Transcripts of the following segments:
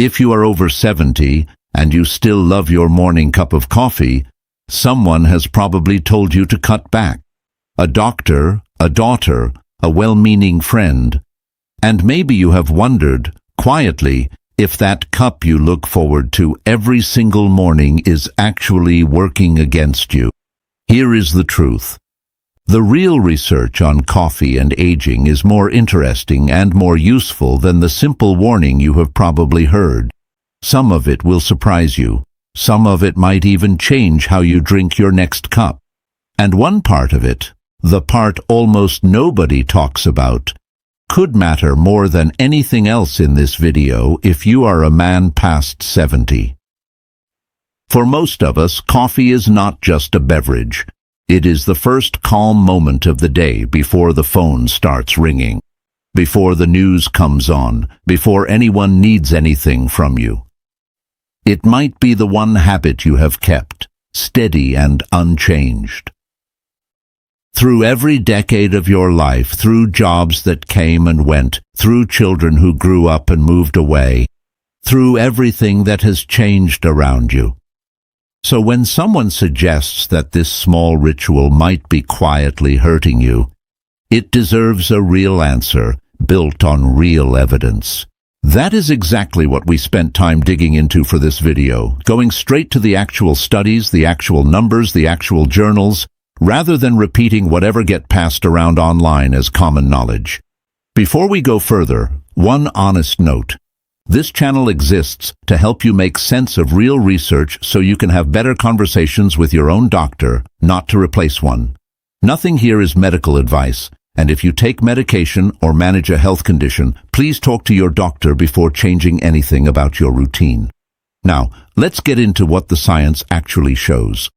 If you are over 70 and you still love your morning cup of coffee, someone has probably told you to cut back. A doctor, a daughter, a well-meaning friend. And maybe you have wondered, quietly, if that cup you look forward to every single morning is actually working against you. Here is the truth. The real research on coffee and aging is more interesting and more useful than the simple warning you have probably heard. Some of it will surprise you. Some of it might even change how you drink your next cup. And one part of it, the part almost nobody talks about, could matter more than anything else in this video if you are a man past 70. For most of us, coffee is not just a beverage. It is the first calm moment of the day before the phone starts ringing, before the news comes on, before anyone needs anything from you. It might be the one habit you have kept, steady and unchanged. Through every decade of your life, through jobs that came and went, through children who grew up and moved away, through everything that has changed around you. So when someone suggests that this small ritual might be quietly hurting you, it deserves a real answer, built on real evidence. That is exactly what we spent time digging into for this video, going straight to the actual studies, the actual numbers, the actual journals, rather than repeating whatever gets passed around online as common knowledge. Before we go further, one honest note. This channel exists to help you make sense of real research so you can have better conversations with your own doctor, not to replace one. Nothing here is medical advice, and if you take medication or manage a health condition, please talk to your doctor before changing anything about your routine. Now, let's get into what the science actually shows.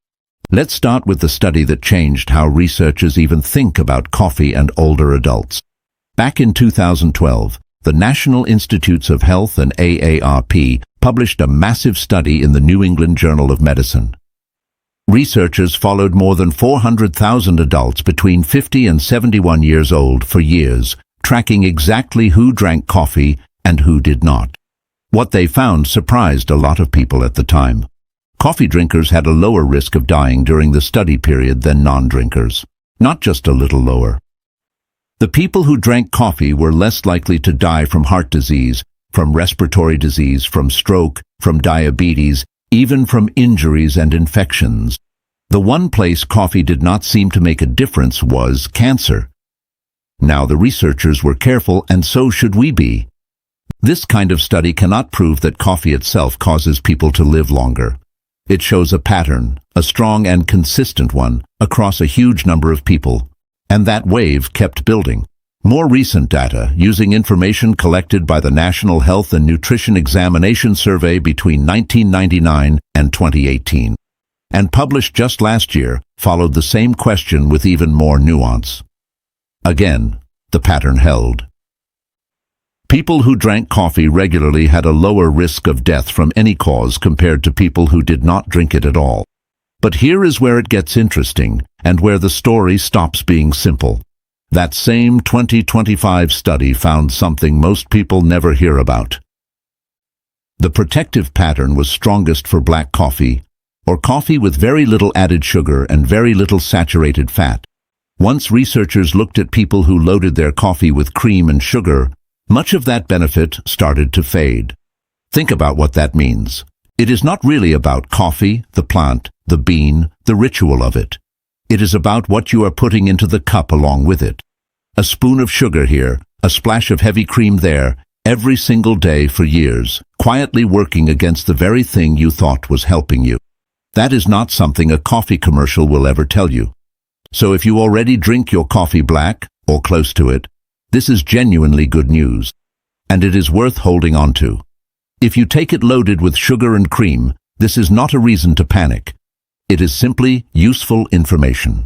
Let's start with the study that changed how researchers even think about coffee and older adults. Back in 2012, the National Institutes of Health and AARP published a massive study in the New England Journal of Medicine. Researchers followed more than 400,000 adults between 50 and 71 years old for years, tracking exactly who drank coffee and who did not. What they found surprised a lot of people at the time. Coffee drinkers had a lower risk of dying during the study period than non-drinkers, not just a little lower. The people who drank coffee were less likely to die from heart disease, from respiratory disease, from stroke, from diabetes, even from injuries and infections. The one place coffee did not seem to make a difference was cancer. Now the researchers were careful, and so should we be. This kind of study cannot prove that coffee itself causes people to live longer. It shows a pattern, a strong and consistent one, across a huge number of people. And that wave kept building. More recent data, using information collected by the National Health and Nutrition Examination Survey between 1999 and 2018, and published just last year, followed the same question with even more nuance. Again, the pattern held. People who drank coffee regularly had a lower risk of death from any cause compared to people who did not drink it at all. But here is where it gets interesting, and where the story stops being simple. That same 2025 study found something most people never hear about. The protective pattern was strongest for black coffee, or coffee with very little added sugar and very little saturated fat. Once researchers looked at people who loaded their coffee with cream and sugar, much of that benefit started to fade. Think about what that means. It is not really about coffee, the plant, the bean, the ritual of it. It is about what you are putting into the cup along with it. A spoon of sugar here, a splash of heavy cream there, every single day for years, quietly working against the very thing you thought was helping you. That is not something a coffee commercial will ever tell you. So if you already drink your coffee black, or close to it, this is genuinely good news. And it is worth holding on to. If you take it loaded with sugar and cream, this is not a reason to panic. It is simply useful information.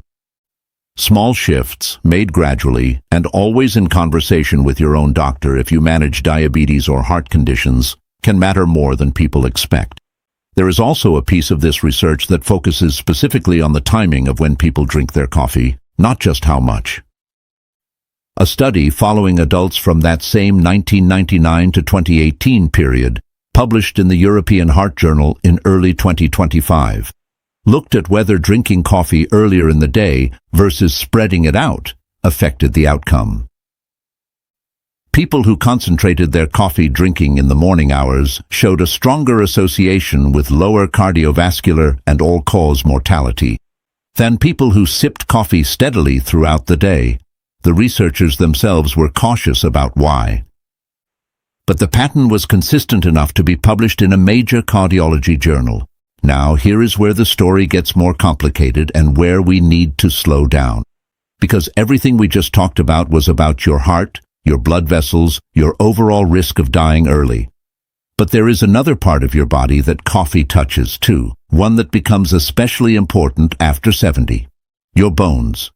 Small shifts, made gradually, and always in conversation with your own doctor if you manage diabetes or heart conditions, can matter more than people expect. There is also a piece of this research that focuses specifically on the timing of when people drink their coffee, not just how much. A study following adults from that same 1999 to 2018 period, published in the European Heart Journal in early 2025, looked at whether drinking coffee earlier in the day versus spreading it out affected the outcome. People who concentrated their coffee drinking in the morning hours showed a stronger association with lower cardiovascular and all-cause mortality than people who sipped coffee steadily throughout the day. The researchers themselves were cautious about why. But the pattern was consistent enough to be published in a major cardiology journal. Now, here is where the story gets more complicated and where we need to slow down. Because everything we just talked about was about your heart, your blood vessels, your overall risk of dying early. But there is another part of your body that coffee touches too, one that becomes especially important after 70. Your bones.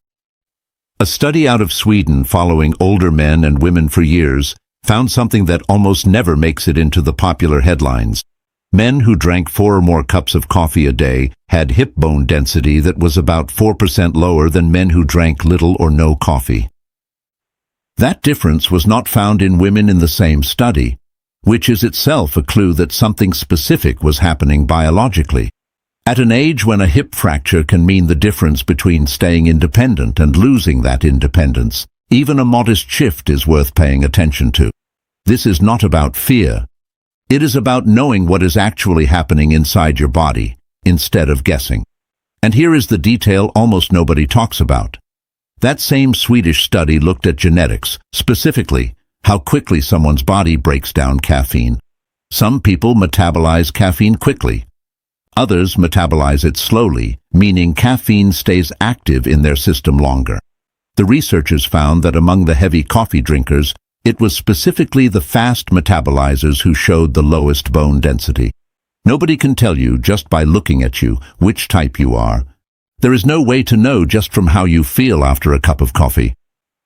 A study out of Sweden following older men and women for years found something that almost never makes it into the popular headlines. Men who drank 4 or more cups of coffee a day had hip bone density that was about 4% lower than men who drank little or no coffee. That difference was not found in women in the same study, which is itself a clue that something specific was happening biologically. At an age when a hip fracture can mean the difference between staying independent and losing that independence, even a modest shift is worth paying attention to. This is not about fear. It is about knowing what is actually happening inside your body, instead of guessing. And here is the detail almost nobody talks about. That same Swedish study looked at genetics, specifically how quickly someone's body breaks down caffeine. Some people metabolize caffeine quickly. Others metabolize it slowly, meaning caffeine stays active in their system longer. The researchers found that among the heavy coffee drinkers, it was specifically the fast metabolizers who showed the lowest bone density. Nobody can tell you just by looking at you which type you are. There is no way to know just from how you feel after a cup of coffee.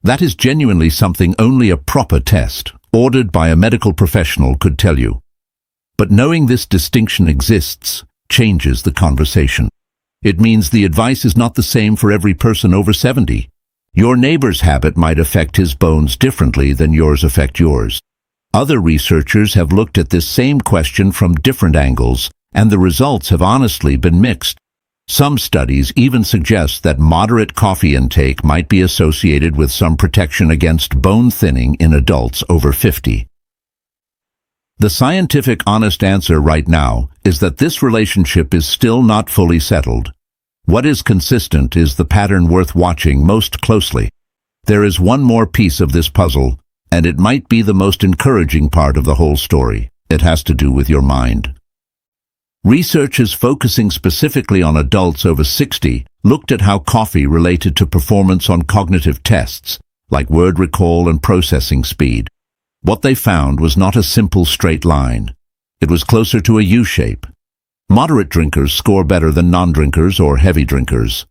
That is genuinely something only a proper test, ordered by a medical professional, could tell you. But knowing this distinction exists changes the conversation. It means the advice is not the same for every person over 70. Your neighbor's habit might affect his bones differently than yours affect yours. Other researchers have looked at this same question from different angles, and the results have honestly been mixed. Some studies even suggest that moderate coffee intake might be associated with some protection against bone thinning in adults over 50. The scientific honest answer right now is that this relationship is still not fully settled. What is consistent is the pattern worth watching most closely. There is one more piece of this puzzle, and it might be the most encouraging part of the whole story. It has to do with your mind. Research is focusing specifically on adults over 60 looked at how coffee related to performance on cognitive tests, like word recall and processing speed. What they found was not a simple straight line. It was closer to a U-shape. Moderate drinkers score better than non-drinkers or heavy drinkers.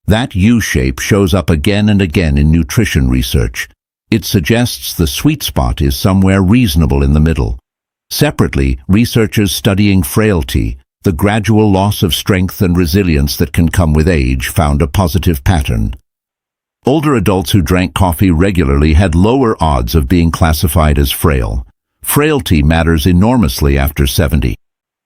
That U-shape shows up again and again in nutrition research. It suggests the sweet spot is somewhere reasonable in the middle. Separately, researchers studying frailty, the gradual loss of strength and resilience that can come with age, found a positive pattern. Older adults who drank coffee regularly had lower odds of being classified as frail. Frailty matters enormously after 70.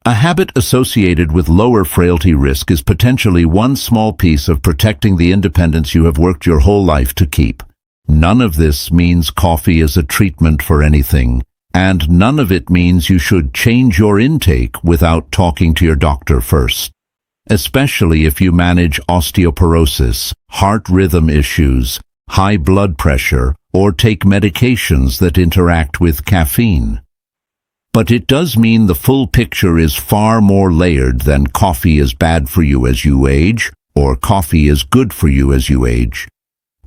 A habit associated with lower frailty risk is potentially one small piece of protecting the independence you have worked your whole life to keep. None of this means coffee is a treatment for anything, and none of it means you should change your intake without talking to your doctor first. Especially if you manage osteoporosis, heart rhythm issues, high blood pressure, or take medications that interact with caffeine. But it does mean the full picture is far more layered than coffee is bad for you as you age, or coffee is good for you as you age.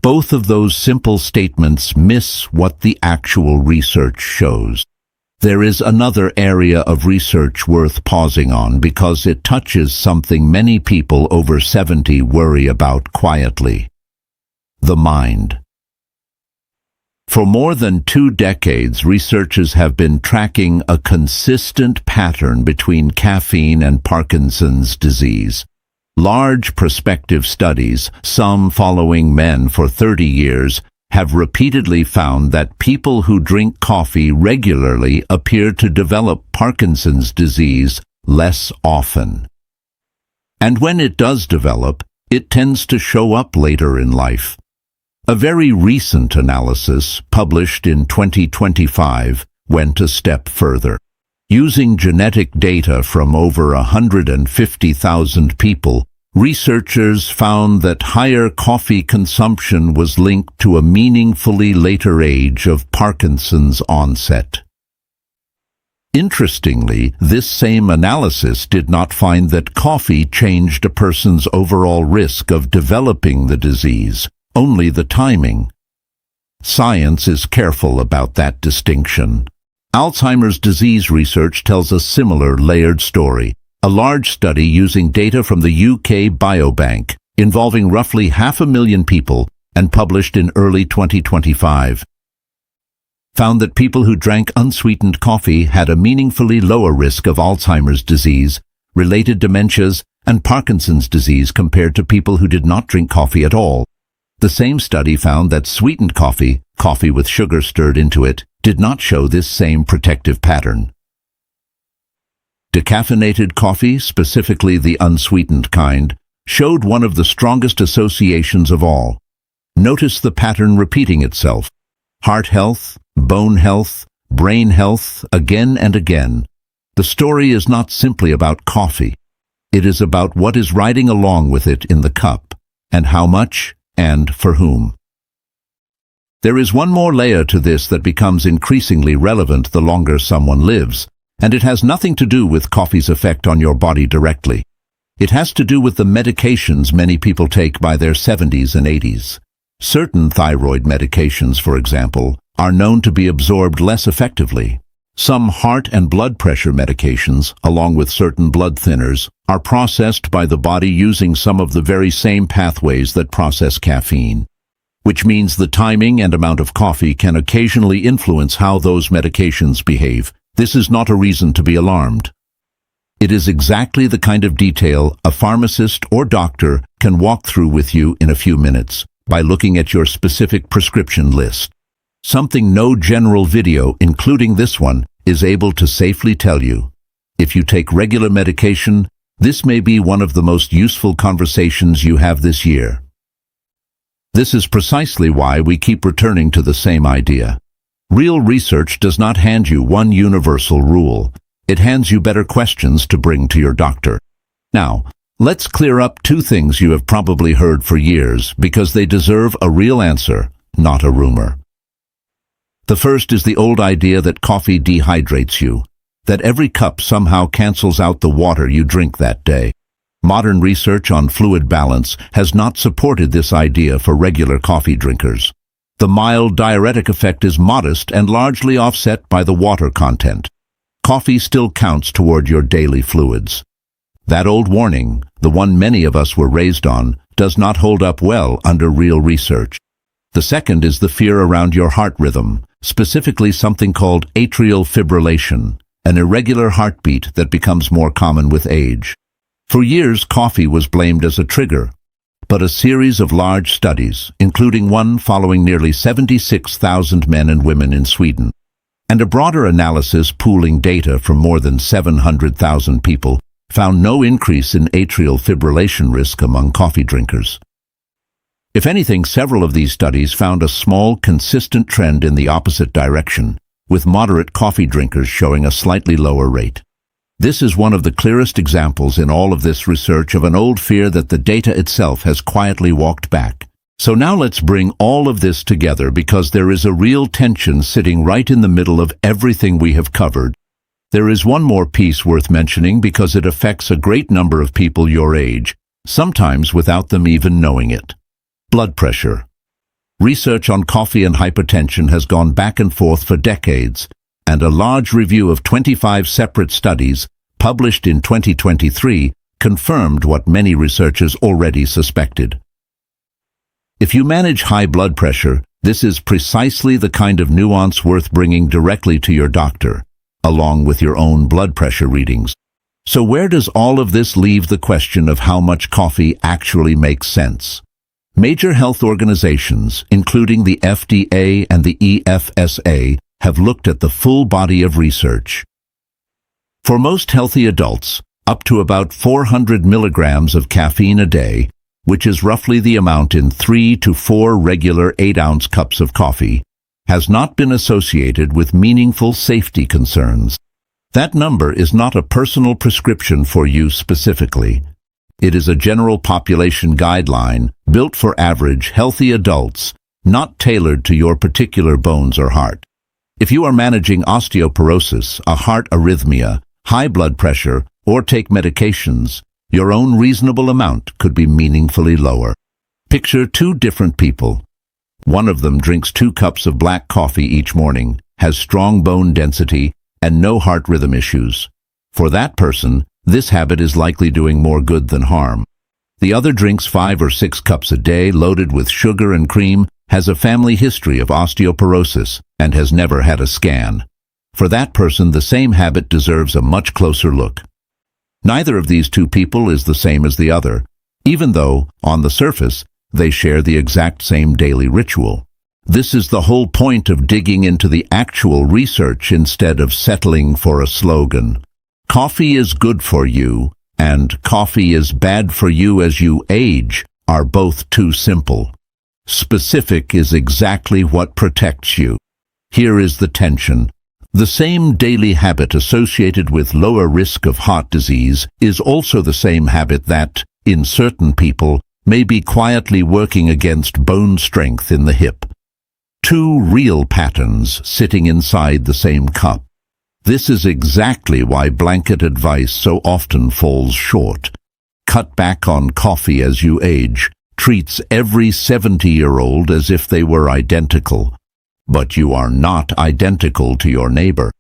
Both of those simple statements miss what the actual research shows. There is another area of research worth pausing on because it touches something many people over 70 worry about quietly: the mind. For more than 2 decades, researchers have been tracking a consistent pattern between caffeine and Parkinson's disease. Large prospective studies, some following men for 30 years, have repeatedly found that people who drink coffee regularly appear to develop Parkinson's disease less often. And when it does develop, it tends to show up later in life. A very recent analysis, published in 2025, went a step further. Using genetic data from over 150,000 people, researchers found that higher coffee consumption was linked to a meaningfully later age of Parkinson's onset. Interestingly, this same analysis did not find that coffee changed a person's overall risk of developing the disease, only the timing. Science is careful about that distinction. Alzheimer's disease research tells a similar layered story. A large study using data from the UK Biobank, involving roughly 500,000 people and published in early 2025, found that people who drank unsweetened coffee had a meaningfully lower risk of Alzheimer's disease, related dementias, and Parkinson's disease compared to people who did not drink coffee at all. The same study found that sweetened coffee, coffee with sugar stirred into it, did not show this same protective pattern. Decaffeinated coffee, specifically the unsweetened kind, showed one of the strongest associations of all. Notice the pattern repeating itself. Heart health, bone health, brain health, again and again. The story is not simply about coffee. It is about what is riding along with it in the cup, and how much, and for whom. There is one more layer to this that becomes increasingly relevant the longer someone lives, and it has nothing to do with coffee's effect on your body directly. It has to do with the medications many people take by their 70s and 80s. Certain thyroid medications, for example, are known to be absorbed less effectively. Some heart and blood pressure medications, along with certain blood thinners, are processed by the body using some of the very same pathways that process caffeine, which means the timing and amount of coffee can occasionally influence how those medications behave. This is not a reason to be alarmed. It is exactly the kind of detail a pharmacist or doctor can walk through with you in a few minutes by looking at your specific prescription list. Something no general video, including this one, is able to safely tell you. If you take regular medication, this may be one of the most useful conversations you have this year. This is precisely why we keep returning to the same idea. Real research does not hand you one universal rule. It hands you better questions to bring to your doctor. Now, let's clear up two things you have probably heard for years because they deserve a real answer, not a rumor. The first is the old idea that coffee dehydrates you, that every cup somehow cancels out the water you drink that day. Modern research on fluid balance has not supported this idea for regular coffee drinkers. The mild diuretic effect is modest and largely offset by the water content. Coffee still counts toward your daily fluids. That old warning, the one many of us were raised on, does not hold up well under real research. The second is the fear around your heart rhythm, specifically something called atrial fibrillation, an irregular heartbeat that becomes more common with age. For years, coffee was blamed as a trigger, but a series of large studies, including one following nearly 76,000 men and women in Sweden, and a broader analysis pooling data from more than 700,000 people, found no increase in atrial fibrillation risk among coffee drinkers. If anything, several of these studies found a small, consistent trend in the opposite direction, with moderate coffee drinkers showing a slightly lower rate. This is one of the clearest examples in all of this research of an old fear that the data itself has quietly walked back. So now let's bring all of this together because there is a real tension sitting right in the middle of everything we have covered. There is one more piece worth mentioning because it affects a great number of people your age, sometimes without them even knowing it. Blood pressure. Research on coffee and hypertension has gone back and forth for decades, and a large review of 25 separate studies, published in 2023, confirmed what many researchers already suspected. If you manage high blood pressure, this is precisely the kind of nuance worth bringing directly to your doctor, along with your own blood pressure readings. So where does all of this leave the question of how much coffee actually makes sense? Major health organizations, including the FDA and the EFSA, have looked at the full body of research. For most healthy adults, up to about 400 milligrams of caffeine a day, which is roughly the amount in 3 to 4 regular 8-ounce cups of coffee, has not been associated with meaningful safety concerns. That number is not a personal prescription for you specifically. It is a general population guideline built for average, healthy adults, not tailored to your particular bones or heart. If you are managing osteoporosis, a heart arrhythmia, high blood pressure, or take medications, your own reasonable amount could be meaningfully lower. Picture 2 different people. One of them drinks 2 cups of black coffee each morning, has strong bone density, and no heart rhythm issues. For that person, this habit is likely doing more good than harm. The other drinks 5 or 6 cups a day loaded with sugar and cream, has a family history of osteoporosis, and has never had a scan. For that person, the same habit deserves a much closer look. Neither of these 2 people is the same as the other, even though, on the surface, they share the exact same daily ritual. This is the whole point of digging into the actual research instead of settling for a slogan. Coffee is good for you, and coffee is bad for you as you age are both too simple. Specific is exactly what protects you. Here is the tension. The same daily habit associated with lower risk of heart disease is also the same habit that, in certain people, may be quietly working against bone strength in the hip. 2 real patterns sitting inside the same cup. This is exactly why blanket advice so often falls short. Cut back on coffee as you age treats every 70-year-old as if they were identical. But you are not identical to your neighbor.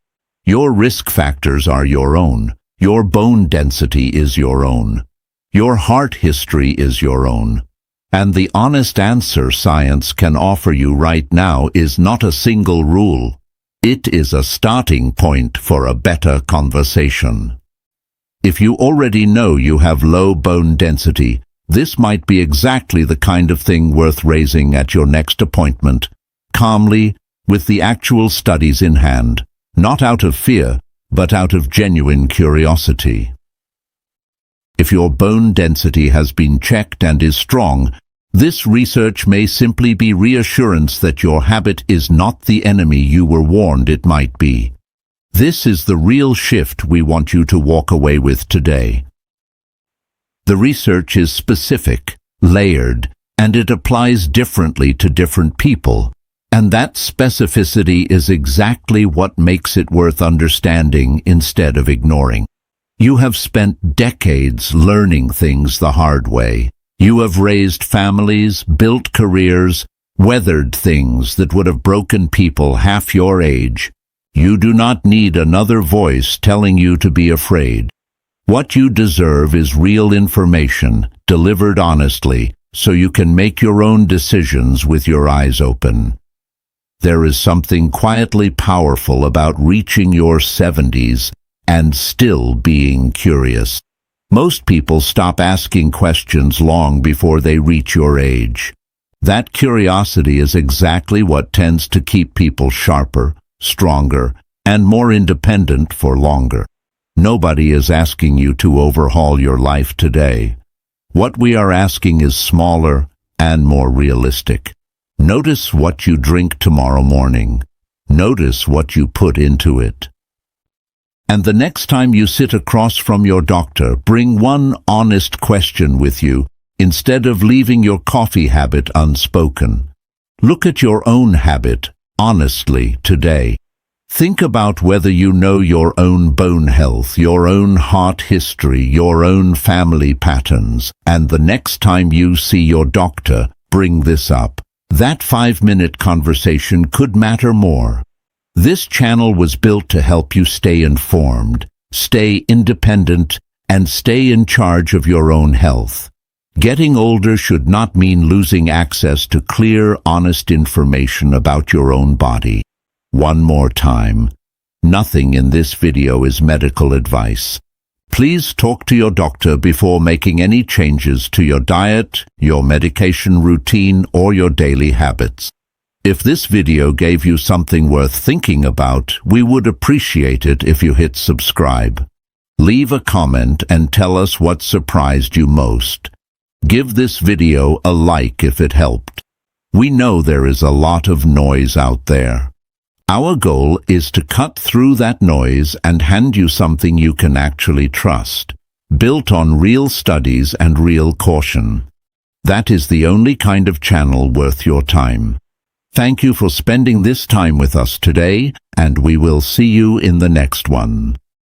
Your risk factors are your own. Your bone density is your own. Your heart history is your own. And the honest answer science can offer you right now is not a single rule. It is a starting point for a better conversation. If you already know you have low bone density, this might be exactly the kind of thing worth raising at your next appointment, calmly, with the actual studies in hand, not out of fear, but out of genuine curiosity. If your bone density has been checked and is strong, this research may simply be reassurance that your habit is not the enemy you were warned it might be. This is the real shift we want you to walk away with today. The research is specific, layered, and it applies differently to different people. And that specificity is exactly what makes it worth understanding instead of ignoring. You have spent decades learning things the hard way. You have raised families, built careers, weathered things that would have broken people half your age. You do not need another voice telling you to be afraid. What you deserve is real information, delivered honestly, so you can make your own decisions with your eyes open. There is something quietly powerful about reaching your 70s and still being curious. Most people stop asking questions long before they reach your age. That curiosity is exactly what tends to keep people sharper, stronger, and more independent for longer. Nobody is asking you to overhaul your life today. What we are asking is smaller and more realistic. Notice what you drink tomorrow morning. Notice what you put into it. And the next time you sit across from your doctor, bring one honest question with you, instead of leaving your coffee habit unspoken. Look at your own habit, honestly, today. Think about whether you know your own bone health, your own heart history, your own family patterns, and the next time you see your doctor, bring this up. That 5-minute conversation could matter more. This channel was built to help you stay informed, stay independent, and stay in charge of your own health. Getting older should not mean losing access to clear, honest information about your own body. One more time, nothing in this video is medical advice. Please talk to your doctor before making any changes to your diet, your medication routine, or your daily habits. If this video gave you something worth thinking about, we would appreciate it if you hit subscribe. Leave a comment and tell us what surprised you most. Give this video a like if it helped. We know there is a lot of noise out there. Our goal is to cut through that noise and hand you something you can actually trust, built on real studies and real caution. That is the only kind of channel worth your time. Thank you for spending this time with us today, and we will see you in the next one.